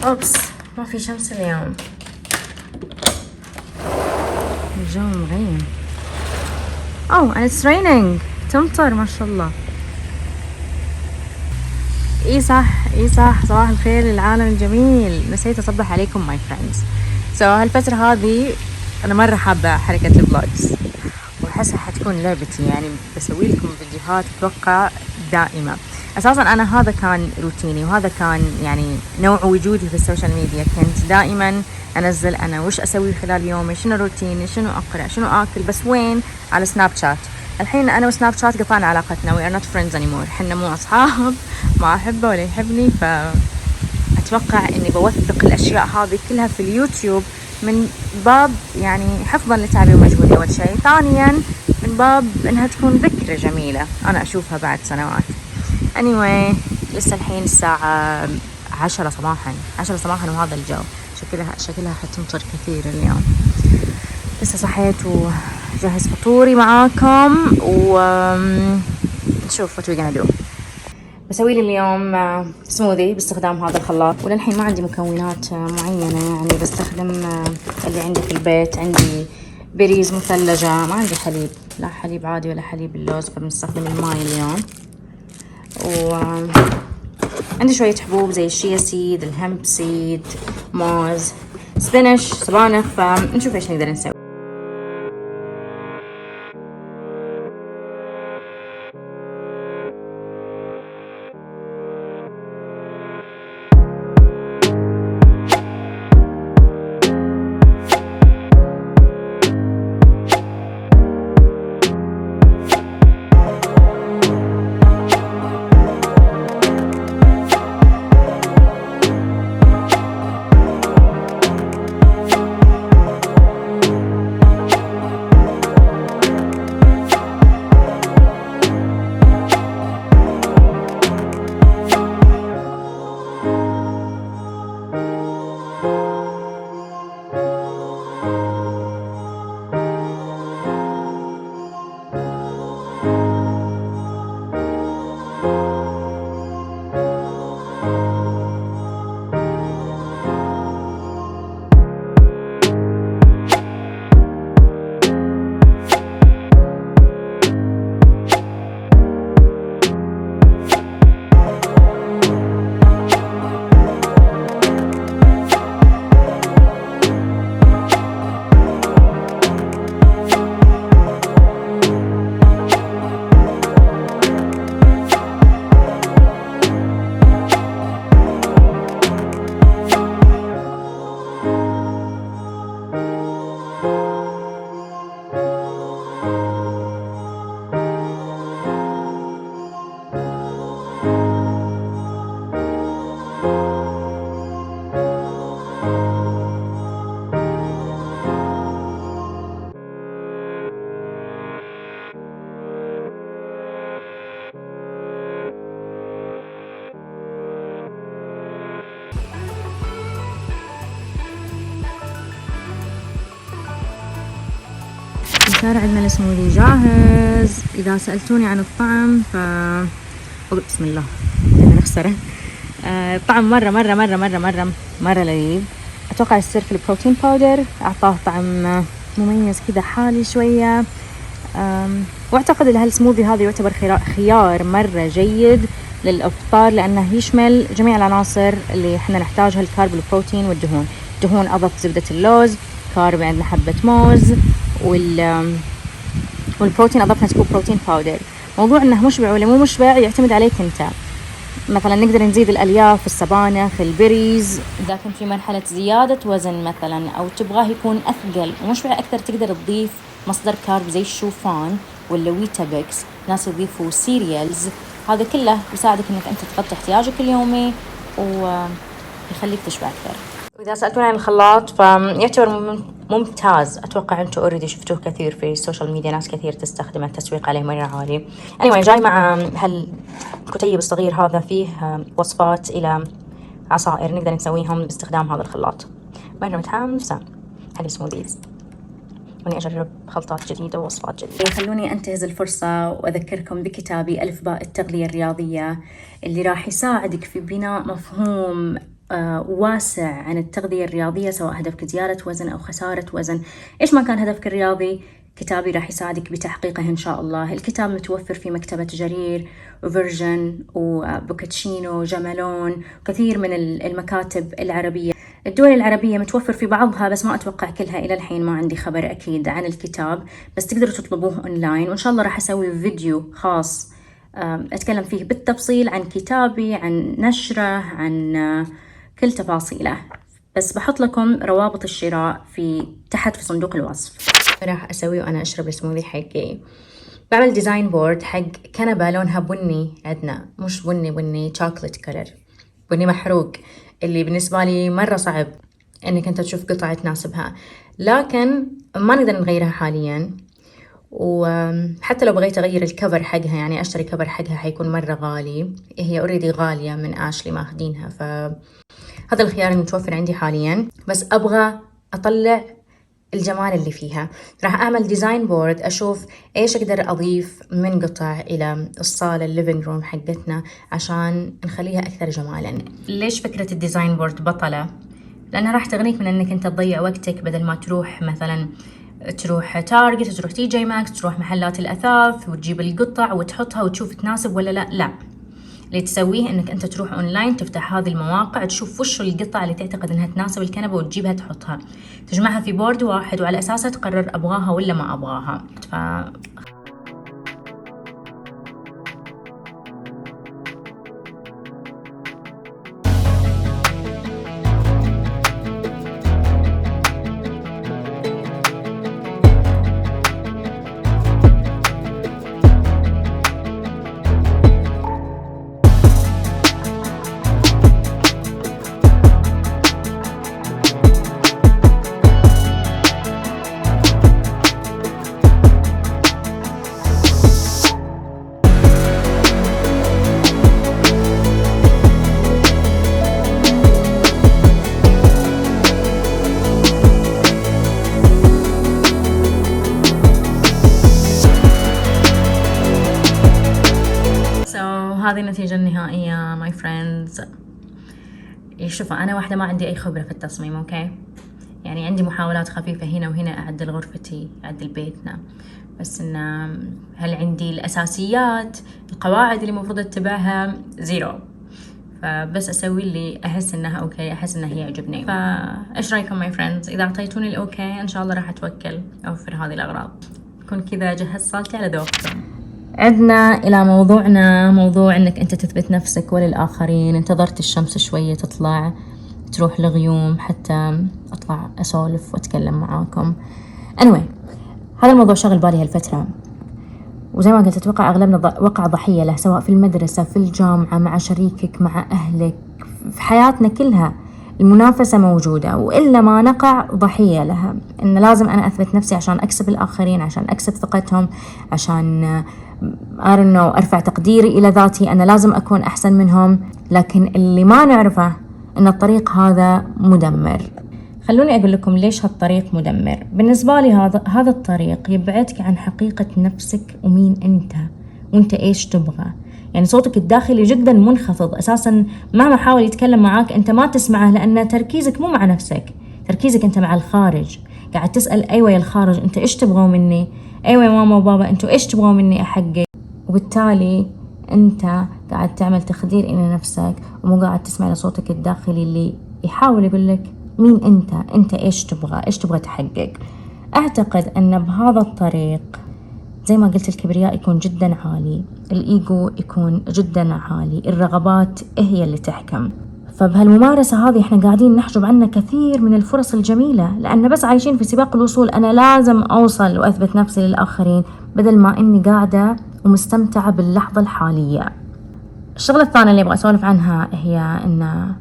اوبس ما في شمس اليوم، الجو مغيم. and it's raining. تمطر ما شاء الله. اي صح صباح الخير للعالم الجميل. نسيت اصبح عليكم ماي فريندز. هالفترة هذه انا مرة حابة حركة الفلوجز، واحسها حتكون لعبتي، يعني بسوي لكم فيديوهات اتوقع دائمة. اساسا انا هذا كان روتيني، وهذا كان يعني نوع وجودي في السوشيال ميديا. كنت دائما انزل انا وش اسوي خلال يومي، شنو روتيني، شنو اقرا، شنو اكل، بس وين؟ على سناب شات. الحين انا وسناب شات قطعنا علاقتنا. we are not friends anymore. حنا مو اصحاب، ما احبه ولا يحبني. فاتوقع اني بوثق الاشياء هذه كلها في اليوتيوب من باب يعني حفظا لتعبي ومجهودي اول شيء، ثانيا من باب انها تكون ذكرى جميلة انا اشوفها بعد سنوات. anyway لسه الحين الساعة 10 صباحا وهذا الجو شكلها حتمطر كثير اليوم. لسه صحيت وجهز فطوري معاكم ونشوف what we're gonna do. بسوي لي اليوم سموذي باستخدام هذا الخلاط، وللحين ما عندي مكونات معينة، يعني بستخدم اللي عندي في البيت. عندي بيريز مثلجة، ما عندي حليب، لا حليب عادي ولا حليب اللوز، فبنستخدم الماي اليوم. وعندي شوية حبوب زي الشيا سيد، الهمب سيد، موز، سبينش، سبانخ، فنشوف ايش نقدر نسوي. الشارع عندنا السموذي جاهز. إذا سألتوني عن الطعم بسم الله أنا نخسره. الطعم مرة لذيذ. أتوقع السر في البروتين باودر، أعطاه طعم مميز كذا حالي شوية. وأعتقد أن هالسموذي هذا يعتبر خيار مرة جيد للإفطار، لأنه يشمل جميع العناصر اللي إحنا نحتاجها، الكارب والبروتين والدهون. دهون أضفت زبدة اللوز، كارب عندنا حبة موز، والبروتين أضفنا سكوب بروتين باودر. موضوع إنه مشبع ولا مو مشبع يعتمد عليك أنت. مثلا نقدر نزيد الألياف، السبانخ، البيريز. إذا كنت في مرحلة زيادة وزن مثلا، أو تبغاه يكون أثقل ومشبع أكثر، تقدر تضيف مصدر كارب زي الشوفان ولا ويتابكس. ناس يضيفوا سيريالز. هذا كله يساعدك إنك أنت تغطي احتياجك اليومي ويخليك تشبع أكثر. وإذا سألتوني عن الخلاط فيعتبر ممتاز. أتوقع أنتم أوريدي شفتوه كثير في السوشيال ميديا، ناس كثير تستخدمه، التسويق عليه مرة عالي. anyway جاي مع هالكتيب الصغير هذا، فيه وصفات إلى عصائر نقدر نسويهم باستخدام هذا الخلاط. مرة متحمسة على سموذيز، وإني أجرب خلطات جديدة ووصفات جديدة. خلوني أنتهز الفرصة وأذكركم بكتابي ألف باء التغذية الرياضية، اللي راح يساعدك في بناء مفهوم واسع عن التغذية الرياضية، سواء هدفك زيادة وزن أو خسارة وزن، إيش ما كان هدفك الرياضي، كتابي راح يساعدك بتحقيقه إن شاء الله. الكتاب متوفر في مكتبة جرير وفيرجن وبوكاتشينو جمالون وكثير من المكاتب العربية. الدول العربية متوفر في بعضها بس ما أتوقع كلها إلى الحين، ما عندي خبر أكيد عن الكتاب، بس تقدروا تطلبوه أونلاين. وإن شاء الله راح أسوي فيديو خاص أتكلم فيه بالتفصيل عن كتابي، عن نشره، عن كل تفاصيله، بس بحط لكم روابط الشراء في تحت في صندوق الوصف. راح أسوي وأنا أشرب السموذي حقي. بعمل ديزاين بورد حق كنبة لونها بني، عندنا مش بني شوكولات كلر، بني محروق، اللي بالنسبة لي مرة صعب إنك أنت تشوف قطعة تناسبها، لكن ما نقدر نغيرها حالياً. وحتى لو بغيت أغير الكفر حقها، يعني أشتري كفر حقها، حيكون مرة غالي، هي أوريدي غالية من آشلي ماخدينها، فهذا الخيار المتوفر عندي حالياً. بس أبغى أطلع الجمال اللي فيها. راح أعمل ديزاين بورد أشوف إيش أقدر أضيف من قطع إلى الصالة الليفينج روم حقتنا عشان نخليها أكثر جمالاً. ليش فكرة الديزاين بورد بطلة؟ لأنها راح تغنيك من أنك أنت تضيع وقتك، بدل ما تروح مثلاً تروح تارجت، تروح تي جي ماكس، تروح محلات الأثاث وتجيب القطع وتحطها وتشوف تناسب ولا لا. اللي تسويه انك انت تروح اونلاين، تفتح هذه المواقع، تشوف وش القطع اللي تعتقد انها تناسب الكنبه وتجيبها تحطها، تجمعها في بورد واحد، وعلى اساسه تقرر ابغاها ولا ما ابغاها. هذه النتيجة النهائية ماي فريندز. شوفوا أنا واحدة ما عندي أي خبرة في التصميم، أوكي، يعني عندي محاولات خفيفة هنا وهنا أعدل غرفتي، أعدل بيتنا، بس إن هل عندي الأساسيات، القواعد اللي المفروض أتبعها؟ زيرو. فبس أسوي اللي أحس إنها أوكي، أحس إنها هي يعجبني. فإيش رأيكم ماي فريندز؟ إذا أعطيتوني الأوكي إن شاء الله راح أتوكل أوفر هذه الأغراض. بكون كذا جهزت صالتي على ذوقكم. عدنا إلى موضوعنا، موضوع إنك أنت تثبت نفسك وللآخرين. انتظرت الشمس شوية تطلع، تروح لغيوم حتى أطلع أسولف وأتكلم معاكم. anyway، هذا الموضوع شغل بالي هالفترة، وزي ما قلت أتوقع أغلبنا وقع ضحية له، سواء في المدرسة، في الجامعة، مع شريكك، مع أهلك، في حياتنا كلها المنافسة موجودة، وإلا ما نقع ضحية لها. إن لازم أنا أثبت نفسي عشان أكسب الآخرين، عشان أكسب ثقتهم، عشان أرفع تقديري إلى ذاتي، أنا لازم أكون أحسن منهم. لكن اللي ما نعرفه إن الطريق هذا مدمر. خلوني أقول لكم ليش هالطريق مدمر. بالنسبة لي هذا الطريق يبعدك عن حقيقة نفسك ومين أنت وأنت إيش تبغى. يعني صوتك الداخلي جدا منخفض أساسا، مهما حاول يتكلم معاك أنت ما تسمعه، لأن تركيزك مو مع نفسك، تركيزك أنت مع الخارج. قاعد تسأل أيوة يا الخارج أنت إيش تبغوا مني، أيوة يا ماما وبابا أنتوا إيش تبغوا مني أحقق. وبالتالي أنت قاعد تعمل تخدير إلى نفسك، ومو قاعد تسمع لصوتك الداخلي اللي يحاول يقول لك مين أنت إيش تبغى تحقق. أعتقد أن بهذا الطريق زي ما قلت الكبرياء يكون جدا عالي، الإيجو يكون جدا عالي، الرغبات هي اللي تحكم. فبهالممارسة هذه احنا قاعدين نحجب عنا كثير من الفرص الجميلة، لأن بس عايشين في سباق الوصول، أنا لازم أوصل وأثبت نفسي للآخرين، بدل ما إني قاعدة ومستمتعة باللحظة الحالية. الشغلة الثانية اللي أبغى أسولف عنها هي أن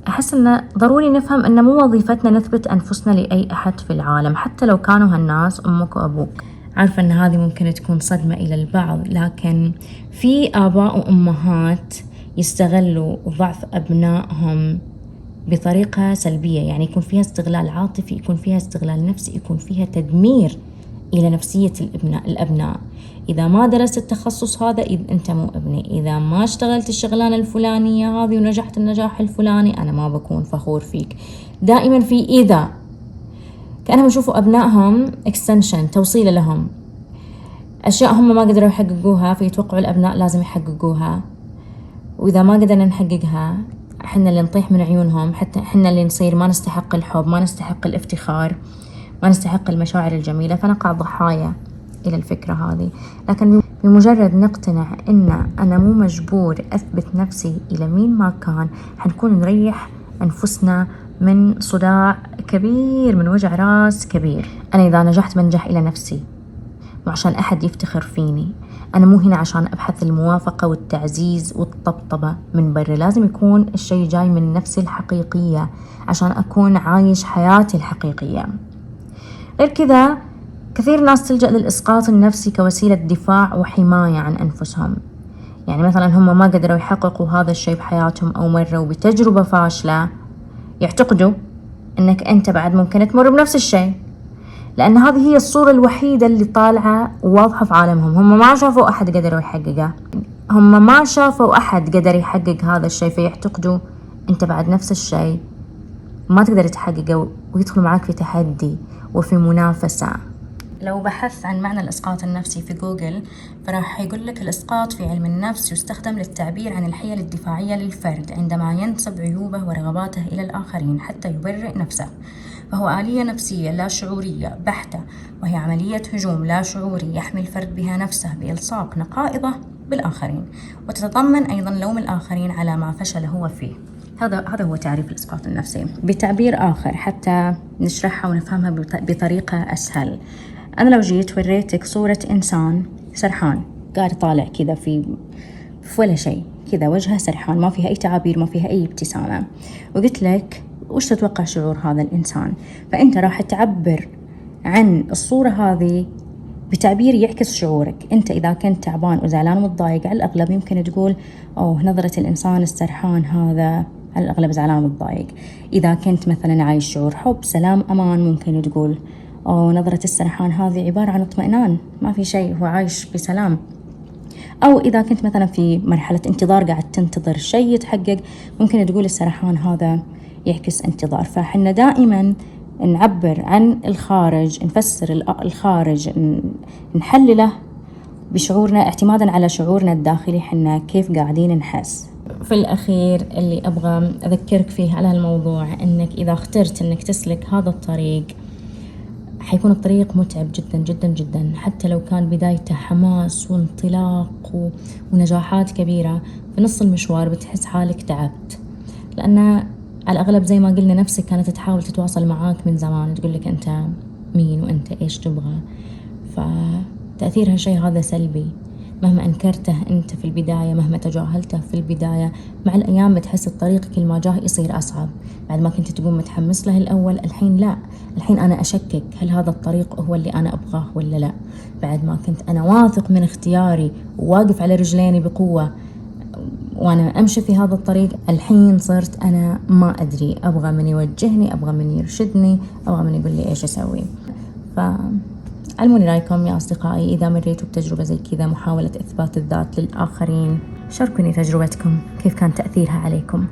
أحس أنه ضروري نفهم أن مو وظيفتنا نثبت أنفسنا لأي أحد في العالم، حتى لو كانوا هالناس أمك وأبوك. عارفة أن هذه ممكن تكون صدمة إلى البعض، لكن في آباء وأمهات يستغلوا ضعف أبنائهم بطريقة سلبية، يعني يكون فيها استغلال عاطفي، يكون فيها استغلال نفسي، يكون فيها تدمير إلى نفسية الأبناء. إذا ما درست التخصص هذا أنت مو ابني، إذا ما اشتغلت الشغلانة الفلانية هذه ونجحت النجاح الفلاني أنا ما بكون فخور فيك. دائما في إذا، كأنهم يشوفوا أبنائهم extension، توصيلة لهم، أشياء هم ما قدروا يحققوها فيتوقعوا الأبناء لازم يحققوها، وإذا ما قدرنا نحققها إحنا اللي نطيح من عيونهم، حتى إحنا اللي نصير ما نستحق الحب، ما نستحق الافتخار، ما نستحق المشاعر الجميلة، فنقع ضحايا إلى الفكرة هذه. لكن بمجرد نقتنع إن أنا مو مجبور أثبت نفسي إلى مين ما كان، حنكون نريح أنفسنا من صداع كبير، من وجع راس كبير. أنا إذا نجحت بنجح إلى نفسي، وعشان أحد يفتخر فيني. أنا مو هنا عشان أبحث الموافقة والتعزيز والطبطبة من برا، لازم يكون الشيء جاي من نفسي الحقيقية عشان أكون عايش حياتي الحقيقية. غير كذا كثير ناس تلجأ للإسقاط النفسي كوسيلة دفاع وحماية عن أنفسهم. يعني مثلا هم ما قدروا يحققوا هذا الشيء بحياتهم أو مروا بتجربة فاشلة، يعتقدوا أنك أنت بعد ممكن تمر بنفس الشيء، لأن هذه هي الصورة الوحيدة اللي طالعة وواضحة في عالمهم. هم ما شافوا أحد قدروا يحققه، هم ما شافوا أحد قدر يحقق هذا الشيء، فيعتقدوا أنت بعد نفس الشيء ما تقدر تحققه، ويدخلوا معك في تحدي وفي منافسة. لو بحثت عن معنى الإسقاط النفسي في جوجل فراح يقول لك الإسقاط في علم النفس يستخدم للتعبير عن الحيل الدفاعية للفرد عندما ينسب عيوبه ورغباته إلى الآخرين حتى يبرئ نفسه، فهو آلية نفسية لا شعورية بحتة، وهي عملية هجوم لا شعوري يحمي الفرد بها نفسه بإلصاق نقائضه بالآخرين، وتتضمن أيضا لوم الآخرين على ما فشل هو فيه. هذا هو تعريف الإسقاط النفسي. بتعبير آخر حتى نشرحها ونفهمها بطريقة أسهل، أنا لو جيت وريتك صورة إنسان سرحان قاعد طالع كذا في ولا شيء، كذا وجهه سرحان ما فيها أي تعابير، ما فيها أي ابتسامة، وقلت لك وش تتوقع شعور هذا الإنسان؟ فأنت راح تعبر عن الصورة هذه بتعبير يعكس شعورك. أنت إذا كنت تعبان وزعلان ومتضايق على الأغلب يمكن تقول أوه نظرة الإنسان السرحان هذا على الأغلب زعلان ومتضايق. إذا كنت مثلا عايش شعور حب سلام أمان ممكن تقول أو نظرة السرحان هذه عبارة عن اطمئنان، ما في شيء، هو عايش بسلام. أو إذا كنت مثلا في مرحلة انتظار قاعد تنتظر شيء يتحقق ممكن تقول السرحان هذا يعكس انتظار. فحنا دائما نعبر عن الخارج، نفسر الخارج، نحلله بشعورنا اعتمادا على شعورنا الداخلي حنا كيف قاعدين نحس. في الأخير اللي أبغى أذكرك فيه على هالموضوع أنك إذا اخترت أنك تسلك هذا الطريق حيكون الطريق متعب جدا جدا جدا، حتى لو كان بدايته حماس وانطلاق ونجاحات كبيرة، في نص المشوار بتحس حالك تعبت، لأن على الأغلب زي ما قلنا نفسك كانت تحاول تتواصل معاك من زمان، تقول لك أنت مين وأنت إيش تبغى، فتأثير هالشيء هذا سلبي. مهما أنكرته أنت في البداية، مهما تجاهلته في البداية، مع الأيام بتحس الطريق كل ما جاه يصير أصعب. بعد ما كنت تقوم متحمس له الأول، الحين لا، الحين أنا أشكك هل هذا الطريق هو اللي أنا أبغاه ولا لا. بعد ما كنت أنا واثق من اختياري وواقف على رجليني بقوة وأنا أمشي في هذا الطريق، الحين صرت أنا ما أدري، أبغى من يوجهني، أبغى من يرشدني، أبغى من يقول لي إيش أسوي. علموني رأيكم يا أصدقائي إذا مريتوا بتجربة زي كذا، محاولة إثبات الذات للآخرين. شاركوني تجربتكم، كيف كان تأثيرها عليكم.